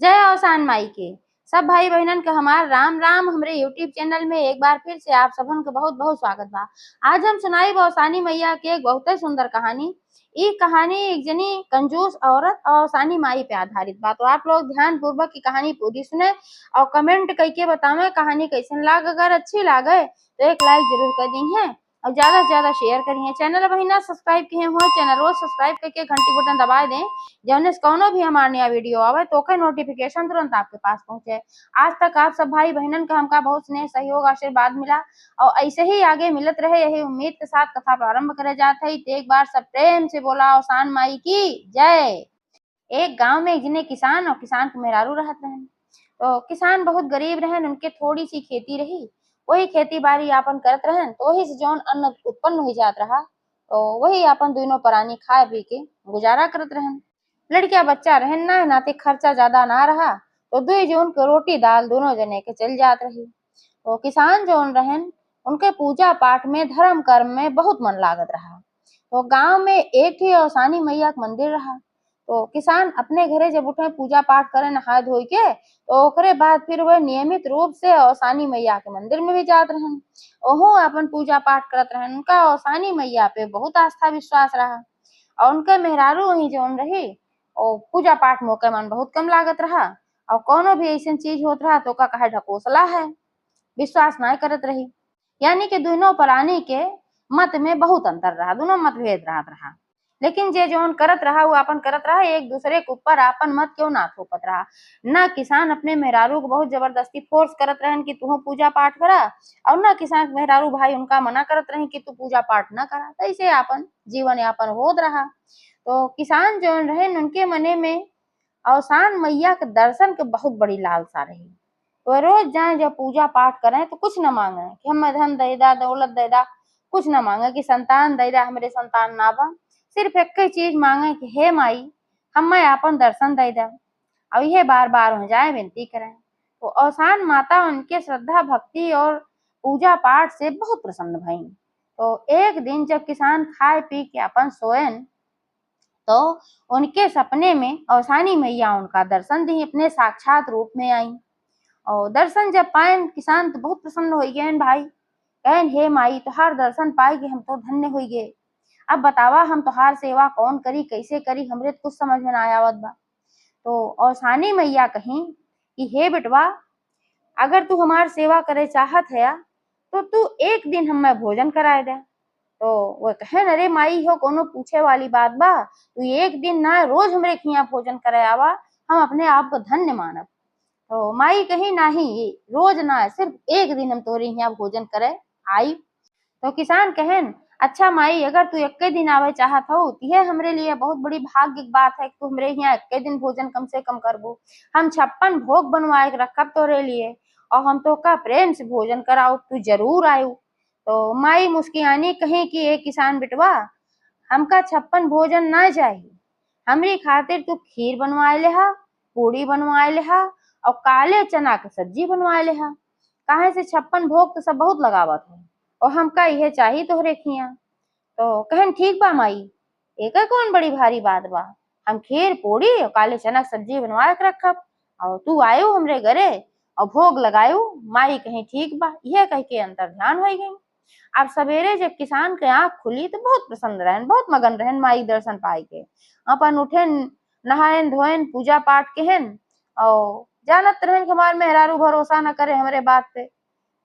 जय अवसान माई के सब भाई बहनन के हमार राम राम। हमरे यूट्यूब चैनल में एक बार फिर से आप सबन के बहुत बहुत स्वागत बा। आज हम सुनाई अवसानी मैया के एक बहुत ही सुंदर कहानी। ई कहानी एक जनी कंजूस औरत और अवसानी माई पे आधारित बा। तो आप लोग ध्यान पूर्वक की कहानी पूरी सुने और कमेंट करके बतावे कहानी कैसन लाग। अगर अच्छी लागे तो एक लाइक जरूर कर दी है और ज्यादा से ज्यादा शेयर करिए। चैनल वही ना सब्सक्राइब किए हुए चैनल रोज सब्सक्राइब करके घंटी बटन दबा दें, जौने से कौनो भी हमार नया वीडियो आवे तो ओकर नोटिफिकेशन तुरंत आपके पास पहुंचे। आज तक आप सब भाई बहनन का हमका बहुत स्नेह सहयोग आशीर्वाद मिला और ऐसे ही आगे मिलत रहे, यही उम्मीद के साथ कथा प्रारंभ करे जाते ही। एक बार सब प्रेम से बोला अवसान माई की जय। एक गांव में एक जने किसान और किसान के मेहरारू रहत रहन। तो किसान बहुत गरीब रहन, उनके थोड़ी सी खेती रही, वही खेती बाड़ी आपन करत रहन। तो वही से जौन अन्न उत्पन्न हो जात रहा तो वही आपन दोनों प्राणी खाए पी के गुजारा करत रहन। लड़किया बच्चा रहन ना, नाते खर्चा ज्यादा ना रहा तो दुई जून के रोटी दाल दोनों जने के चल जात रही। तो किसान जौन रहन उनके पूजा पाठ में धर्म कर्म में बहुत मन लागत रहा। तो गांव में एक ही अवसानी मैया का मंदिर रहा। तो किसान अपने घरे जब उठे पूजा पाठ करे नहा धोई के तो ओकरे बाद फिर वह नियमित रूप से अवसानी मैया के मंदिर में भी जात रहन। ओहू अपन पूजा पाठ करत रहन। उनका अवसानी मैया पे बहुत आस्था विश्वास रहा और उनके मेहरारू वही जौन रही और पूजा पाठ में ओकर मन बहुत कम लागत रहा और कोनो भी ऐसी चीज होत रहा तो ओका कहे ढकोसला है, विश्वास ना करत रही। यानी कि दोनों प्राणी के मत में बहुत अंतर रहा, दोनों मतभेद रहा। लेकिन जे जौन करत रहा वो अपन करत रहा, एक दूसरे के ऊपर अपन मत क्यों ना थोपत रहा। ना किसान अपने मेहरारू को बहुत जबरदस्ती फोर्स करत रहन कि तू पूजा पाठ करा और ना किसान मेहरारू भाई उनका मना करत रहे कि तू पूजा पाठ ना करा। तो ऐसे अपन जीवन यापन होत रहा। तो किसान जौन रहे उनके मने में अवसान मैया के दर्शन के बहुत बड़ी लालसा रही। वो रोज जाए जब पूजा पाठ करें तो कुछ न मांगे कि हमें धन दे दा दौलत दे दा, कुछ न मांगे कि संतान दे दा, हमारे संतान ना बा। सिर्फ एक ही चीज मांगे कि हे माई हमें आपन दर्शन दे दा और यह बार बार हो जाए विनती करें। तो अवसान माता उनके श्रद्धा भक्ति और पूजा पाठ से बहुत प्रसन्न भई। तो एक दिन जब किसान खाए पी के अपन सोएन तो उनके सपने में अवसानी मैया उनका दर्शन दी, अपने साक्षात रूप में आई। और दर्शन जब पाए किसान तो बहुत प्रसन्न हो गए भाई। कहन हे माई तुहार दर्शन पाए कि हम तो धन्य हो गए। अब बतावा हम तुहार सेवा कौन करी कैसे करी, हमरे तो कुछ समझ में ना आवत बा। तो अवसानी मैया कहीं कि हे बेटवा अगर तू हमार सेवा करे चाहत है तो तू एक दिन हमें भोजन कराए दे। तो वो कहे अरे माई हो कोनो पूछे वाली बात बा, तू एक दिन ना रोज हमरे खिया भोजन करे आवा, हम अपने आप को धन्य मानब। तो माई कही नहीं रोज ना सिर्फ एक दिन हम तोरे यहाँ भोजन करे आई। तो किसान कहन अच्छा माई अगर तू एक दिन आवे चाहत हो तो यह हमरे लिए बहुत बड़ी भाग्य की बात है कि तू हमरे यहाँ एक दिन भोजन कम से कम करबो। हम 56 भोग बनवाए के रखब तोरे लिए और हम तो का प्रेम से भोजन कराओ, तू जरूर आयु। तो माई मुस्कियानी कही कि एक किसान बिटवा हमका 56 भोजन ना चाहिए, हमरी खातिर तू खीर बनवाए लेहा, पूड़ी बनवाए लेहा और काले चना के सब्जी बनवाए लेहा। काहे से 56 भोग तो सब बहुत लगावत है और हमका यह चाहिए तोहरे खिया। तो कहन ठीक बा माई, एक कौन बड़ी भारी बात बा, हम खीर पूड़ी और काले चना के सब्जी बनवा के रखब और तू आयो हमरे घरे और भोग लगायो। माई कहीं ठीक बा, यह कह के अंतर ध्यान हो गई। अब सवेरे जब किसान के आंख खुली तो बहुत प्रसन्न रहन, बहुत मगन रहन माई दर्शन पाई के। अपन उठेन नहायन धोयन पूजा पाठ केहन और जानत रहन कि हमार मेहरारू भरोसा न करे हमारे बात पे।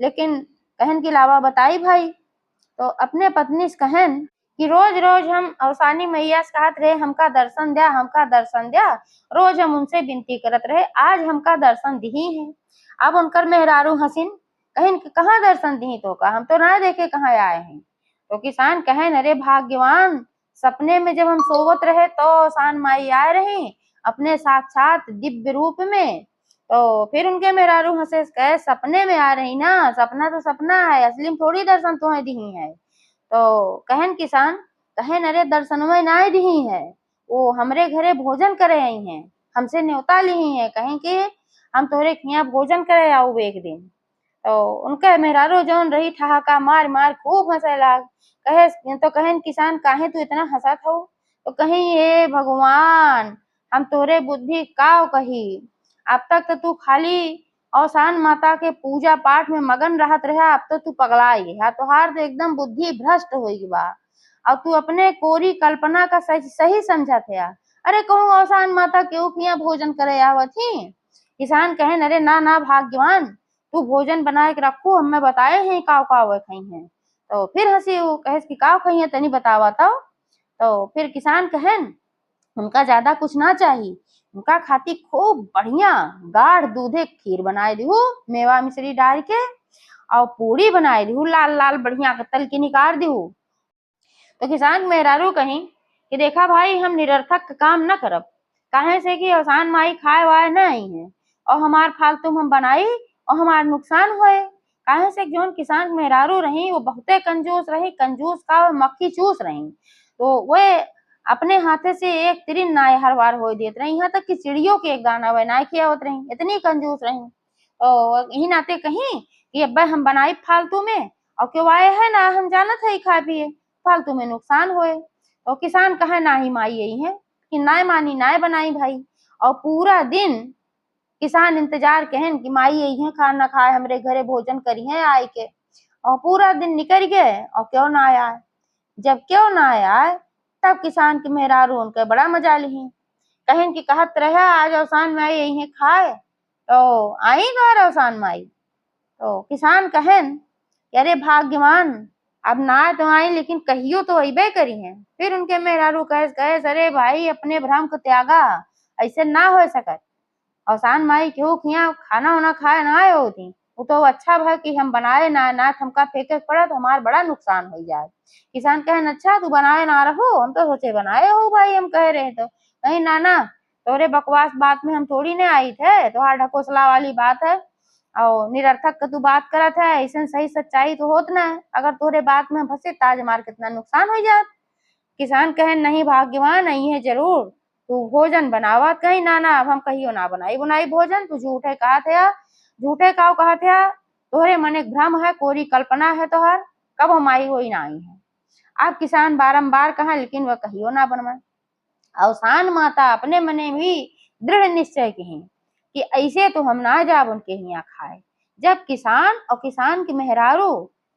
लेकिन कहन के अलावा बताई भाई तो अपने पत्नी से कहन कि रोज रोज हम अवसानी मैया से कहत रहे हमका दर्शन दिया हमका दर्शन दिया, रोज हम उनसे विनती करत रहे, आज हमका दर्शन दी है। अब उनकर मेहरारू हसीन कहिन कि कहाँ दर्शन दी तो का हम तो ना देखे कहाँ आए हैं। तो किसान कहन अरे भाग्यवान सपने में जब हम सोवत रहे तो अवसान माई आए रही अपने साक्षात दिव्य रूप में। तो फिर उनके मेहरारू हंसे कहे सपने में आ रही ना, सपना तो सपना है, असली में थोड़ी दर्शन तुम्हें दी है। तो कहन किसान कहन अरे दर्शन में ना दी है, वो हमरे घरे भोजन करे आई हैं, हमसे न्योता ली है, कहें कि हम तोहरे यहाँ भोजन करे आओ एक दिन। तो उनका मेहरारू जौन रही ठहाका मार मार खूब हंसे लाग। कहे तो कहन किसान काहे तू इतना हंसत हो। तो कहीं हे भगवान हम तोरे बुद्धि का कही, अब तक तो तू खाली औसान माता के पूजा पाठ में मगन रहत रहा, अब तो तू पगला गया, तोहार तो एकदम बुद्धि भ्रष्ट हो गई बा। अब तू अपने कोरी कल्पना का सही सही समझत है। अरे कहूँ औसान माता केहू के यहाँ भोजन करे आवत ही। किसान कहेन अरे ना ना भाग्यवान, तू भोजन बनाए के रखू, हमें बताए हैं काव काव खई हैं। तो फिर हंसी वो कहे कि काव खई है तनी बतावा तो फिर किसान कहेन उनका ज्यादा कुछ ना चाहिए, उनका खाती खूब बढ़िया गाढ़ दूधे खीर बनाए दू, मेवा मिश्री डाल के, और पूरी बनाए दू लाल लाल बढ़िया के तल के निकाल दू। तो किसान मेहरारू कहीं कि देखा भाई हम निरर्थक काम न करब, काहे से कि औसान माई खाए वाए न आई है और हमार फालतू हम बनाई और हमार नुकसान होए। काहे से जोन किसान मेहरारू रही वो बहुते कंजूस रही, कंजूस का मक्खी चूस रही, तो वे अपने हाथे से एक तिरिन नाय हर बार हो देत रही, यहाँ तक कि चिड़ियों के एक दाना वे नाय खियावत रही, इतनी कंजूस रही। तो यही नाते कहीं कि अब हम बनाई फालतू में और क्यों आए है ना हम जानत है खा पिए, फालतू में नुकसान होए। तो किसान कहे ना ही माई यही है कि नाय मानी नाय बनाई भाई। और पूरा दिन किसान इंतजार कहन कि माई यही है खाना खाए हमरे घरे भोजन करी है आए के, और पूरा दिन निकल गए और क्यों ना आया। जब क्यों ना आया तब किसान के मेहरारू उनके बड़ा मजा ली, कहन कि कहत रहे आज औसान माई यही है खाए, तो आई घर औसान माई। तो किसान कहन अरे भाग्यवान अब ना तो आई लेकिन कहियो तो अबे करी है। फिर उनके मेहरारू कहे अरे भाई अपने भ्रम को त्यागा, ऐसे ना हो सकत, औसान माई केहू खिया खाना वाना खाए ना आए होती, वो तो अच्छा भाई कि हम बनाए ना हमका फेंके पड़ा तो हमार बड़ा नुकसान हो जाए। किसान कहे अच्छा तू बनाए ना रहो, हम तो सोचे बनाए हो भाई, हम कह रहे तो नहीं नाना तोरे बकवास बात में हम थोड़ी न आई थे, तोहार ढकोसला वाली बात है और निरर्थक का तू बात करत है, ऐसा सही सच्चाई तो होत ना है, अगर तोरे बात में फंसे ताज मार कितना नुकसान हो जात। किसान कहे नहीं भाग्यवान नहीं है जरूर, तू भोजन बनावा कहीं ना ना अब हम कहियो ना बनाई बुनाई भोजन, तू झूठे कहा थे, झूठे काव कहा थे, तोहरे मन एक भ्रम है कोरी कल्पना है तोहर, कब हम आई हो ना आई है। अब किसान बारंबार कहा लेकिन वह कहियो ना बनवाए। औसान माता अपने मने भी दृढ़ निश्चय की कि ऐसे तो हम ना जाब उनके यहाँ खाए। जब किसान और किसान की मेहरारू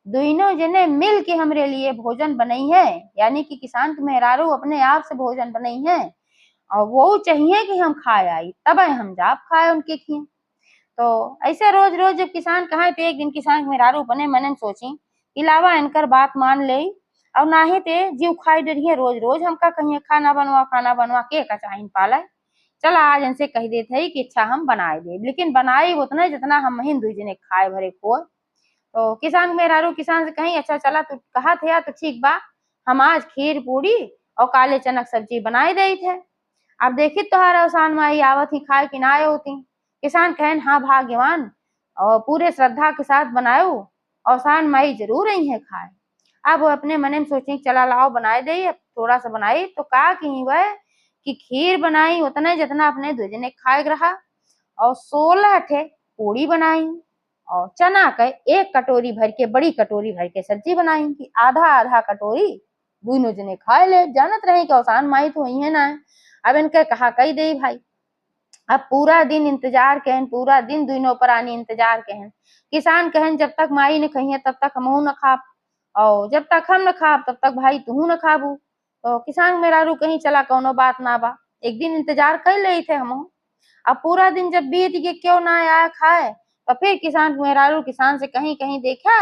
दोनों जने मिल के हमरे लिए भोजन बनई है, यानी कि किसान की मेहरारू अपने आप से भोजन बनई है और वो चाहिए कि हम खाए आई तब हम जाब खाए उनके खिए। तो ऐसे रोज रोज जब किसान कहा थे, एक दिन किसान की मेहरारू बने मन सोची कि लावा इनकर बात मान ले और ना ही ते जीव खाई डरिए रोज रोज हमका कहिए खाना बनवा के कचाइन पाला, चला आज इनसे कह देते है कि अच्छा हम बनाए दे, लेकिन बनाई उतना जितना हम हिंदू जने खाए भरे को। तो किसान मेहरारू किसान से कहीं अच्छा चला तू कहा थे तो ठीक बा, हम आज खीर पूरी और काले चनक सब्जी बनाए दे थे, अब देखी तोहार औसान माई आवत ही खाए कि ना आए होती। किसान कहन हाँ भाग्यवान और पूरे श्रद्धा के साथ बनायो, औसान माई जरूर आई है खाए। अब वो अपने मन में सोची चला लाओ बनाए दे, अब थोड़ा सा बनाई तो का की वह कि खीर बनाई उतने जितना अपने दो जने खाए रहा, और 16 ठे पूड़ी बनाई और चना के एक कटोरी भर के बड़ी कटोरी भर के सब्जी बनाई कि आधा आधा कटोरी दोनों जने खाए ले, जानत रहे कि औसान माई तो वही है ना। अब इनके कहा कही दे भाई, अब पूरा दिन इंतजार कहन, पूरा दिन दोनों प्राणी इंतजार कहन। किसान कहन जब तक माई ने कही तब तक हमहू न खाब और जब तक हम न खाब तब तक भाई तू न खाबू। तो किसान मेहरारू कहीं चला कौनो बात ना बा, एक दिन इंतजार कर ले थे हम। अब पूरा दिन जब बीत गए क्यों ना आया खाए, तो फिर किसान मेहरारू किसान से कहीं कहीं देखा,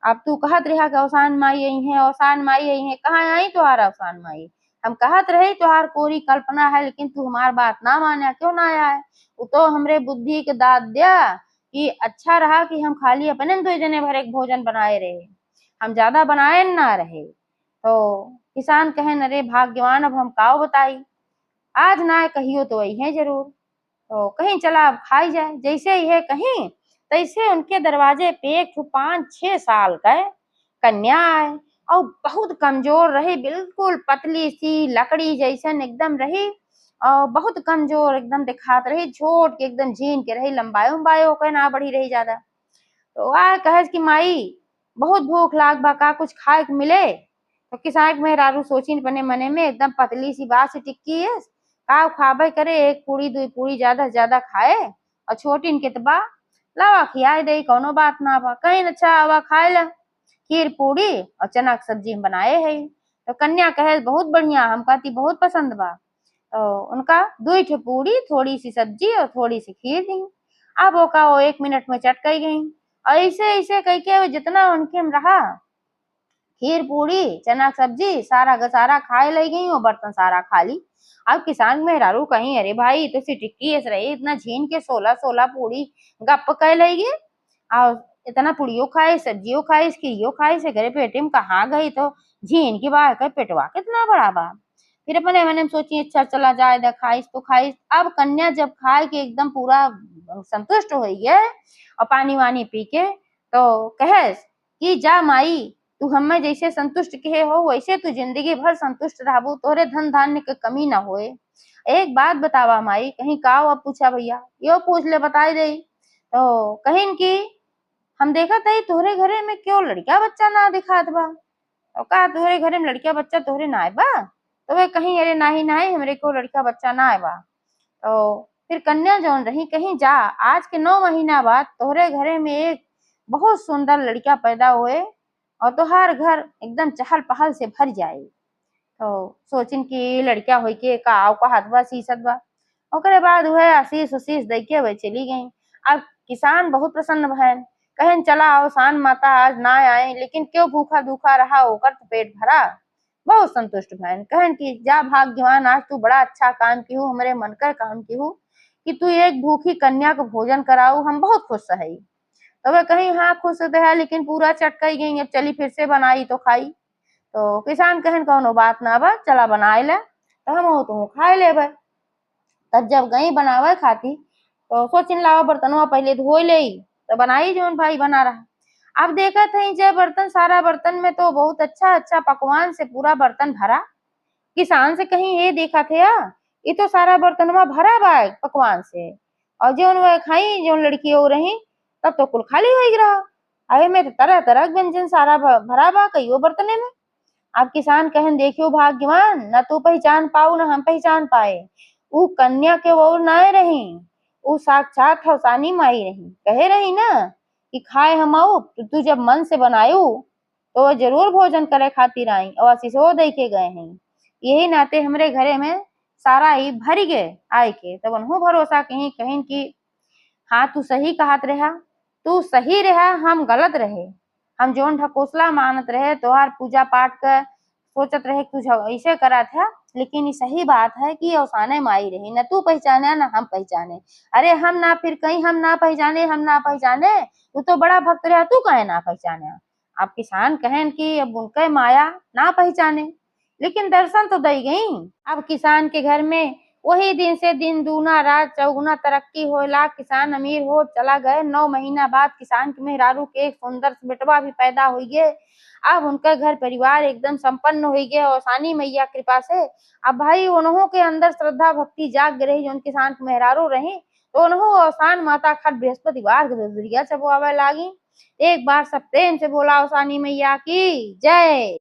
अब तू कहत रहा कि औसान माई यही है, औसान माई यही है, कहाँ आई तुहार औसान माई, हम कहत रहे तुहार कोरी कल्पना है लेकिन तू हमार बात ना माना क्यों ना आया है। वो तो हमरे बुद्धि के दाद दिया कि अच्छा रहा कि हम खाली अपने दो जने भर एक भोजन बनाए रहे, हम ज्यादा बनाए ना रहे। तो किसान कहे अरे भाग्यवान अब हम काव बताई, आज ना कहियो तो वही है जरूर। तो कहीं चला अब खाई जाए, जैसे ही है कहीं तैसे उनके दरवाजे पे एक 5-6 साल का कन्या आए और बहुत कमजोर रही, बिल्कुल पतली सी लकड़ी जैसन एकदम रही और बहुत कमजोर एकदम दिखात रही, छोट के एकदम झीन के रही, लंबाई उम्बाई होकर ना बढ़ी रही ज्यादा। तो आ कहे कि माई बहुत भूख लाग बा का कुछ खाए के मिले। तो किसान मेहरारू सोची अपने मने में एकदम पतली सी बात से टिक्की है का खाबे करे, एक पूरी दो पूरी ज्यादा से ज्यादा खाए और छोटी के तबा लावा खियाए दे, कोनो बात ना बा, कहीं अच्छा आवा खाए ला खीर पूरी और चना की सब्जी हम बनाए है। तो कन्या कहे बहुत बढ़िया, हम कहती बहुत पसंद बा। तो उनका दुई ठे पूरी, थोड़ी सी सब्जी और थोड़ी सी खीर दी। अब ओका वो 1 मिनट में चट कई गई। और ऐसे ऐसे कह के जितना उनके में रहा, खीर पूरी चना की सब्जी सारा का सारा खाए ले गई और बर्तन सारा खाली। अब किसान मेहरारू कहीं अरे भाई तो सी टिक्की ऐसे रही, इतना झीन के 16 पूरी गप कह लेगी और इतना पुड़ियो खाए, सब्जियों खाए, खीरियो खाए, से घरे पेटे में कहाँ गई। तो झीन की बात है, पेटवा कितना बड़ा बा। फिर अपने मैंने सोची अच्छा चला जाए दा खाइस तो खाइस। अब कन्या जब खाए के एकदम पूरा संतुष्ट हो गए और पानी वानी पी के तो कहेस कि जा माई, तू हमें जैसे संतुष्ट कहे हो वैसे तू जिंदगी भर संतुष्ट रहबू, तोरे धन धान्य के कमी ना होए। एक बात बतावा माई, कहीं का अब पूछा भैया, यो पूछ ले बताई दे। तो कहीं की हम देखा तही तोहरे घरे में क्यों लड़का बच्चा ना दिखात बा। तो का तोहरे घरे में लड़का बच्चा तोहरे ना आए बा। तो वे कहीं अरे नाही नाही हमरे को लड़का बच्चा ना आए बा। तो फिर कन्या जौन रही कहीं जा, आज के 9 महीना बाद तोहरे घरे में एक बहुत सुंदर लड़का पैदा हुए और तोहार घर एकदम चहल पहल से भर जाए। तो सोचिन की लड़का होई के का हाथ बा सीसत बा। ओकरे बाद वह आशीष उशीष दे के वह चली गई। अब किसान बहुत प्रसन्न भैन, कहन चला अवसान माता आज ना आए, लेकिन क्यों भूखा दूखा रहा, ओकर तो पेट भरा। बहुत संतुष्ट भैन, कहन की जा भाग्यवान, आज तू बड़ा अच्छा काम की हूँ, हमारे मन का काम की हूँ कि तू एक भूखी कन्या को भोजन कराऊ, हम बहुत खुश है। तो वह कहीं हाँ खुश तो है, लेकिन पूरा चटकाई गई, अब चली फिर से बनाई तो खाई। तो किसान कहन कौनो बात ना बा, चला बनाए ले तो हम तुम खाए ले। तब जब गई बनावे खाती तो सोचिन लावा बर्तनवा पहले धोई ले, तो बनाई जोन भाई बना रहा। अब देखा था जय बर्तन, सारा बर्तन में तो बहुत अच्छा अच्छा पकवान से पूरा बर्तन भरा। किसान से कहीं ये देखा थे ये तो सारा बर्तनवा भरा बा पकवान से, और जो वह खाई जो लड़की हो रही तब तो कुल खाली हो रहा। अरे में तो तरह तरह के व्यंजन सारा भरा बा कईयो बर्तने में। अब किसान कहन देखियो भाग्यवान, न तू पहचान पाऊ न हम पहचान पाए, ऊ कन्या के वो नाय रही, ऊ साक्षात हौसानी माई रही। कहे रही ना कि खाए हम आऊ, तो तू जब मन से बनायू तो वह जरूर भोजन करे खातिर आई और आशीषो दे के गए हैं। यही नाते हमरे घरे में सारा ही भरी गए आए के, तब उन्हों भरोसा कहीं कहीं की हाँ तू सही कहत रहा, तू सही रहा, हम गलत रहे। हम जोन ढकोसला मानत रहे तोहार पूजा पाठ का सोचत रहे कुछ ऐसे करा था, लेकिन ये सही बात है कि औसाने माई रही, न तू पहचाने न हम पहचाने। अरे हम ना फिर कहीं हम ना पहचाने, हम ना पहचाने, तू तो बड़ा भक्त रहा, तू कहे ना पहचाने। अब किसान कहन कि अब उनके माया ना पहचाने, लेकिन दर्शन तो दई गई। अब किसान के घर में वही दिन से दिन दूना रात चौगुना तरक्की होला, किसान अमीर हो चला गए। 9 महीना बाद किसान के मेहरारू के एक सुंदर बेटवा भी पैदा हुई गए। अब उनका घर परिवार एकदम संपन्न हो गया औसानी मैया कृपा से। अब भाई उन्हों के अंदर श्रद्धा भक्ति जाग रही, जो किसान के मेहरारू रही तो उन्हों औसान माता खट बृहस्पतिवार के दुरिया चबुआवे लागी। एक बार सब प्रेम से बोला औसानी मैया की जय।